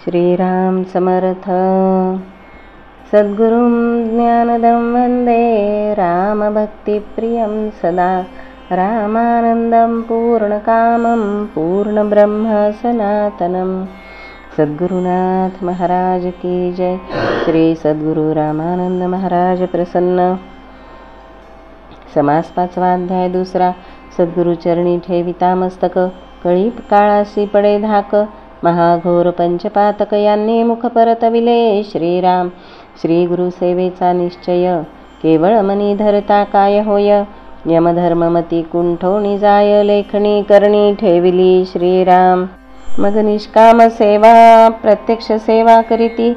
श्रीराम समर्थ। सद्गुरुं ज्ञानदं वन्दे रामभक्तिप्रियं सदा। रामानन्दं पूर्णकामं पूर्णब्रह्म सनातनं। सद्गुरुनाथ महाराज की जय। श्री सद्गुरु रामानंद महाराज प्रसन्न। समास 5वा अध्याय 2। सद्गुरु चरणी ठेविता मस्तक, कळी काळासी पडे धाक। महाघोर पंचपातक यांनी मुख परतविले श्रीराम। श्री गुरु सेवेचा निश्चय, केवळ मनी धरता काय होय। यमधर्ममती कुंठोणी जाय, लेखणी करणी ठेविली श्रीराम। मग निष्काम सेवा प्रत्यक्ष सेवा करीती,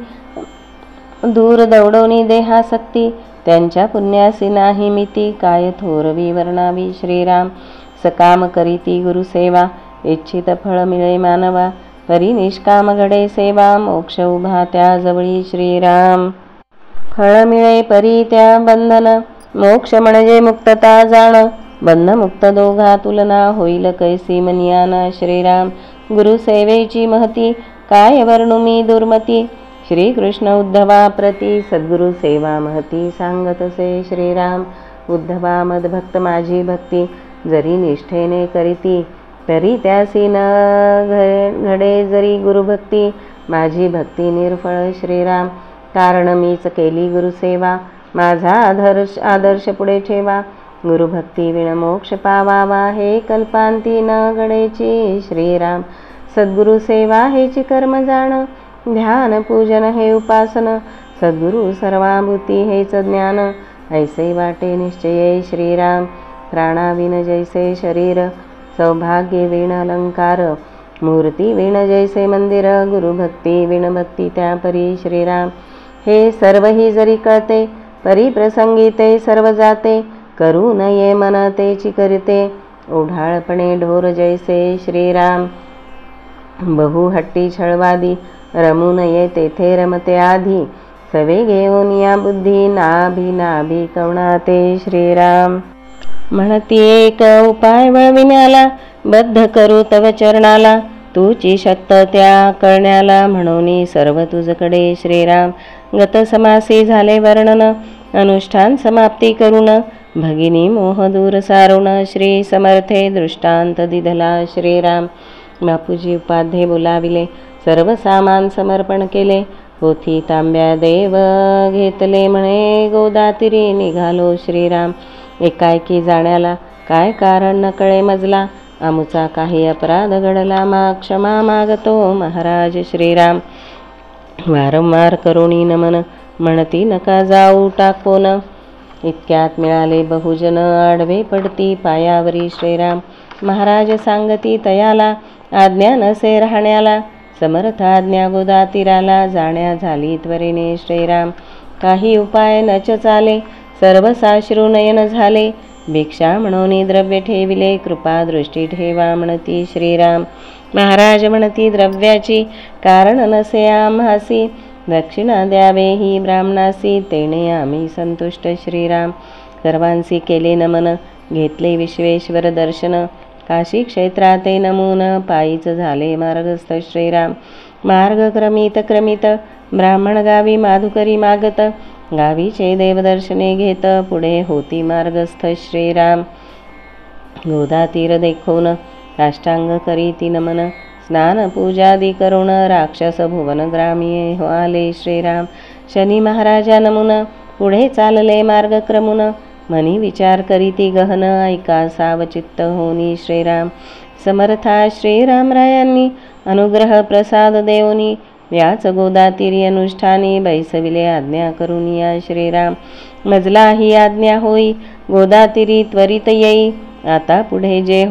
दूर दौडवणी देहासक्ती। त्यांच्या पुण्यासी नाही मिती, काय थोरवी वर्णावी श्रीराम। सकाम करीती गुरुसेवा, इच्छित फळ मिळे मानवा। परी निष्काम घडे सेवा, मोक्ष उभा त्या जवळी श्रीराम। फळ मिळे परी त्या बंधन, मोक्ष म्हणजे मुक्तता जाण। बंधमुक्त दोघा तुलना, होईल कैसी मनियाना श्रीराम। गुरुसेवेची महती, काय वर्णू मी दुर्मती। श्रीकृष्ण उद्धवा प्रती, सद्गुरु सेवा महती सांगतसे श्रीराम। उद्धवा मदभक्त माझी भक्ती, जरी निष्ठेने करीती। तरी त्यासी न घडे जरी गुरुभक्ती, माझी भक्ती निर्फळ श्रीराम। कारण मीच केली गुरुसेवा, माझा आदर्श पुढे ठेवा। गुरुभक्ती विण मोक्ष पावावा, हे कल्पांती न घडेची श्रीराम। सद्गुरु सेवा हेची कर्म जाण, ध्यान पूजन हे उपासन। सद्गुरु सर्वाभूती हेच ज्ञान, ऐसे वाटे निश्चये श्रीराम। प्राणाविन जैसे शरीर, सौभाग्य विण अलंकार। मूर्ती विण जैसे मंदिर, गुरुभक्ती विण भक्ती त्या परी श्रीराम। हे सर्व ही जरी कळते, परी प्रसंगी ते सर्व जाते। करू नये मन तेची करते, ओढाळपणे ढोर जैसे श्रीराम। बहुहट्टी छळवादी, रमू नये तेथे रमते आधी। सवे घेऊन या बुद्धी, नाभी कवणाते श्रीराम। म्हणती एक उपाय वळविण्याला, बद्ध करू तव चरणाला। तुची शक्त त्या कळण्याला, म्हणून सर्व तुझकडे श्रीराम। गत समासी झाले वर्णन, अनुष्ठान समाप्ती करून। भगिनी मोह दूर सारुण, श्री समर्थे दृष्टांत दिधला श्रीराम। बापूजी उपाध्ये बोलाविले, सर्व सामान समर्पण केले। पोथी तांब्या देव घेतले, म्हणे गोदातीरी निघालो श्रीराम। एकाएकी जाण्याला, काय कारण न कळे मजला। आमुचा काही अपराध घडला, क्षमा मागतो महाराज श्रीराम। वारंवार करुणी नमन, म्हणती नका जाऊ टाकोन। इतक्यात मिळाले बहुजन, आडवे पडती पायावरी श्रीराम। महाराज सांगती तयाला, आज्ञा नसे राहण्याला। समर्थ आज्ञा गोदातीराला, जाण्या झाली त्वरेने श्रीराम। काही उपाय नच चाले, सर्व साश्रू नयन झाले। भिक्षा म्हणून द्रव्य ठेविले, कृपा दृष्टी ठेवा म्हणती श्रीराम। महाराज म्हणती द्रव्याची, कारण नसे आम्हासी। दक्षिणा द्यावे ही ब्राह्मणासी, तेने आम्ही संतुष्ट श्रीराम। सर्वांसी केले नमन, घेतले विश्वेश्वर दर्शन। काशी क्षेत्राते नमून, पायीच झाले मार्गस्थ श्रीराम। मार्ग क्रमित ब्राह्मण गावी माधुकरी मागत। गावीचे देवदर्शने घेत, पुढे होती मार्गस्थ श्रीराम। गोदातीर देखून काष्टांग करीती नमन। स्नान पूजादी करुण, राक्षस भुवन ग्रामीये हो आले श्रीराम। शनी महाराजा नमुन, पुढे चालले मार्ग क्रमुन। मनी विचार करीती गहन, ऐका सावचित्त होनी श्रीराम। समर्था श्रीरामरायांनी, अनुग्रह प्रसाद देऊनी। याच गोदातीरी अनुष्ठानी, बैसविले आज्ञा करून या श्रीराम। मजला ही आज्ञा होई, गोदातीरी त्वरित येई। आता पुढे जे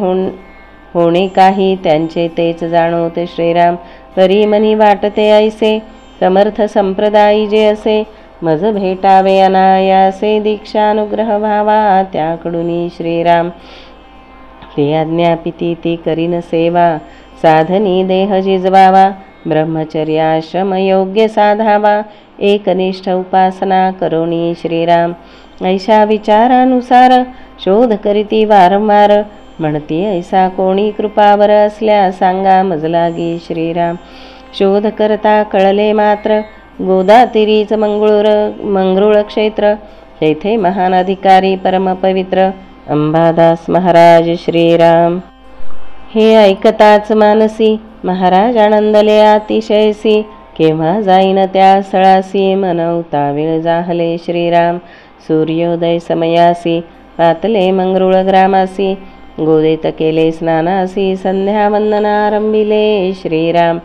होणे काही, त्यांचे तेच जाणवते श्रीराम। परी मनी वाटते ऐसे, समर्थ संप्रदायी जे असे। मज भेटावे अनायासे, दीक्षानुग्रह व्हावा त्याकडून श्रीराम। ते आज्ञापिती ती करीन सेवा, साधनी देह जिजवावा। ब्रह्मचर्याश्रम योग्य साधावा, एकनिष्ठ उपासना करोनी श्रीराम। ऐशा विचारानुसार, शोध करीती वारंवार। म्हणती ऐसा कोणी कृपावर असल्या, सांगा मजलागी श्रीराम। शोध करता कळले मात्र गोदातीरीच मंगरुळ क्षेत्र, तेथे महान अधिकारी परमपवित्र अंबादास महाराज श्रीराम. हे ऐकताच मानसी महाराज आनंदले अतिशयसी, केव्हा जाईन त्या स्थळासी मनवता वेळ जाहले श्रीराम. सूर्योदय समयासी पातले मंगरुळ ग्रामासी, गोदेत केले स्नानासी संध्या वंदनारंभिले श्रीराम.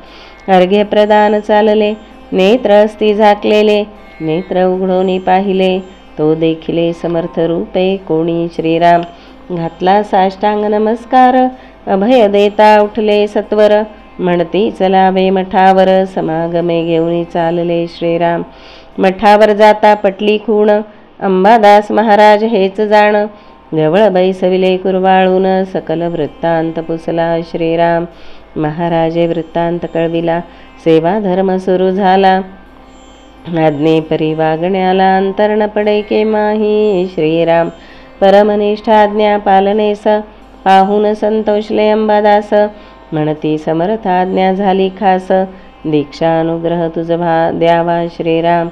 अर्घ्य प्रदान चालले नेत्र असती झाकलेले, नेत्र उघडोनी पाहिले तो देखिले समर्थ रूपे कोणी श्रीराम. घातला साष्टांग नमस्कार अभय देता उठले सत्वर, म्हणती चलावे मठावर समागमे घेऊन चालले श्रीराम. मठावर जाता पटली खूण अंबादास महाराज हेच जाण, जवळ बैसविले कुरवाळून सकल वृत्तांत पुसला श्रीराम. महाराजे वृत्तांत कळविला सेवा धर्म सुरू झाला, आज्ञेपरी वागण्याला अंतरण पडे केमाही श्रीराम. परमनिष्ठाज्ञा पालनेस पाहून संतोषले अंबादास, म्हणती समर्थ आज्ञा झाली खास, दीक्षा अनुग्रह तुझ द्यावा श्रीराम.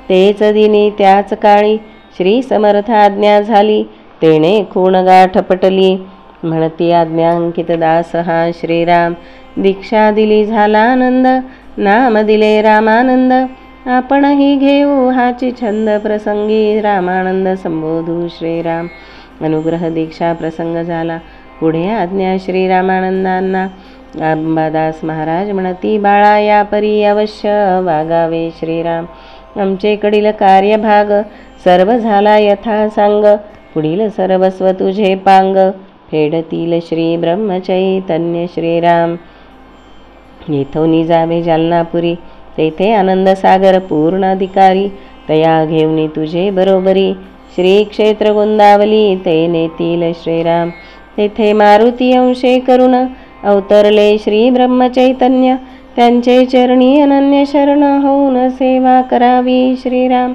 तेच दिनी त्याच काळी श्री समर्थ आज्ञा झाली, तेने खूण गाठ पटली, म्हणती आज्ञांकित दास हा श्रीराम. दीक्षा दिली झाला आनंद नाम दिले रामानंद, आपणही घेऊ हाची छंद प्रसंगी रामानंद संबोधू श्रीराम. अनुग्रह दीक्षा प्रसंग झाला पुढे आज्ञा श्रीरामानंदांना. अंबादास महाराज म्हणती बाळा या परी अवश्य वागावे श्रीराम. आमचेकडील कार्यभाग सर्व झाला यथा सांग, पुढील सर्वस्व तुझे पांग, फेडतील श्री ब्रह्मचैतन्य श्रीराम. येथोनी जावे जालनापुरी, तेथे आनंद सागर पूर्ण अधिकारी, तया घेऊनी तुझे बरोबरी, श्री क्षेत्र गोंदावली ते नेतील श्रीराम. तेथे मारुती अंशे करुण अवतरले श्री ब्रह्मचैतन्य, त्यांचे चरणी अनन्य शरण होऊन सेवा करावी श्रीराम.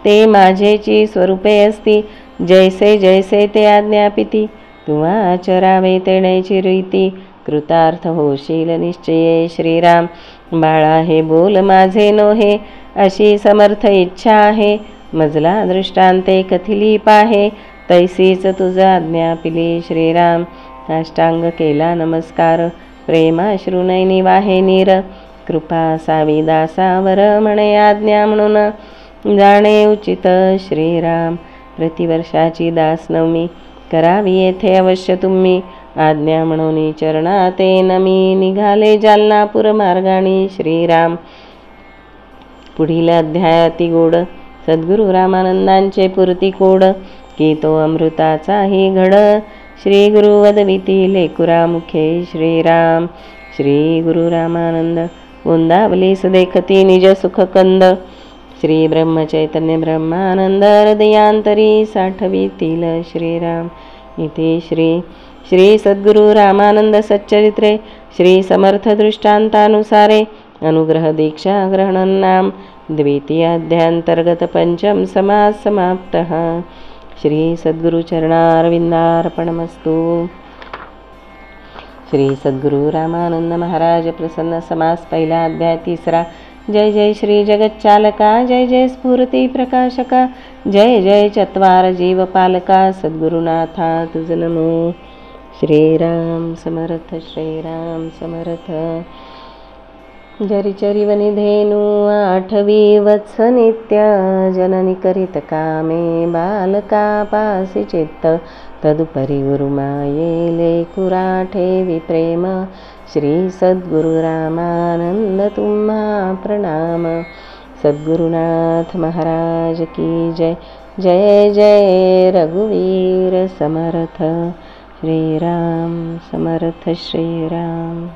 ते माझेची स्वरूपे असती, जैसे जैसे ते आज्ञापिती, तुवा आचरावे तेनेची रीती, कृतार्थ होशील निश्चये श्रीराम. बाळा हे बोल माझे नोहे, अशी समर्थ इच्छा आहे, मजला दृष्टांते कथिली पाहे, तैसीच तुझ आज्ञापिली श्रीराम. साष्टांग केला नमस्कार प्रेमाश्रुनयनी वाहे नीर, कृपा सावी दासावर म्हणे आज्ञा म्हणून जाणे उचित श्रीराम. प्रतिवर्षाची दासनवमी करावी येथे अवश्य तुम्ही, आज्ञा म्हणून चरणाते नमी निघाले जालनापूर मार्गाणी श्रीराम. पुढील अध्यायाती गोड सद्गुरु रामानंदांचे पूर्ती कोड, की तो अमृताचाही घड, श्री गुरु वदविती लेकुरा मुखे श्रीराम. श्री गुरु रामानंद गोंदावलीस देखती निज सुखकंद, श्री ब्रह्मचैतन्य ब्रह्मानंद हृदयांतरी साठवितील श्रीराम. इथे श्री सद्गुरु रामानंद सच्चरित्रे श्री समर्थ दृष्टांतानुसारे अनुग्रह दीक्षा ग्रहणं नाम द्वितीय अध्यायांतर्गत पंचम समास समाप्तः. श्री सद्गुरु चरणारविंदार्पणमस्तु. श्री सद्गुरु रामानंद महाराज प्रसन्न समास पहिला अध्याय तिसरा. जय जय श्री जगच्चालका, जय जय स्फूर्ती प्रकाशका, जय जय चत्वार जीवपालका, सद्गुरुनाथा तुझ नमो. श्रीराम समर्थ, श्रीराम समर्थ. जरिचरिवनि धेनु आठवी वत्स नित्य, जननी करीत कामे बालका पासी चित्त, तदुपरी गुरुमाये लेकुरा ठेवी प्रेम, श्री सद्गुरु रामानंद तुम्हा प्रणाम. सद्गुरुनाथ महाराज की जय. जय जय रघुवीर समर्थ. श्रीराम समर्थ श्रीराम.